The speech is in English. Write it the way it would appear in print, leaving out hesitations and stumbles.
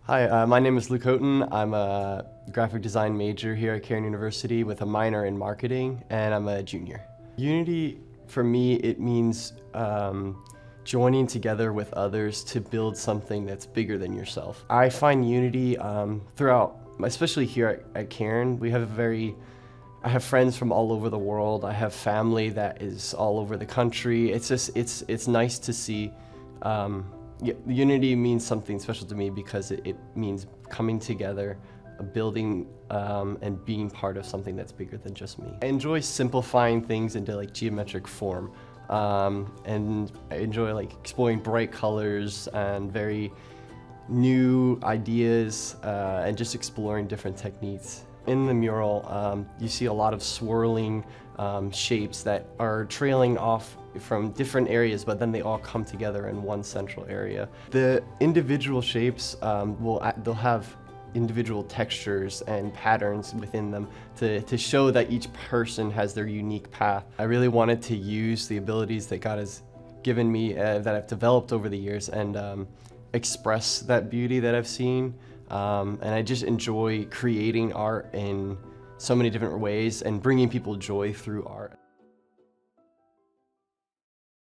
Hi, my name is Luke Houghton. I'm a graphic design major here at Cairn University with a minor in marketing, and I'm a junior. Unity, for me, it means joining together with others to build something that's bigger than yourself. I find unity throughout, especially here at Cairn. I have friends from all over the world. I have family that is all over the country. It's nice to see. Unity means something special to me because it means coming together, building, and being part of something that's bigger than just me. I enjoy simplifying things into like geometric form, and I enjoy like exploring bright colors and very new ideas, and just exploring different techniques. In the mural, you see a lot of swirling shapes that are trailing off from different areas, but then they all come together in one central area. The individual shapes, they'll have individual textures and patterns within them to show that each person has their unique path. I really wanted to use the abilities that God has given me, that I've developed over the years, and express that beauty that I've seen. And I just enjoy creating art in so many different ways and bringing people joy through art.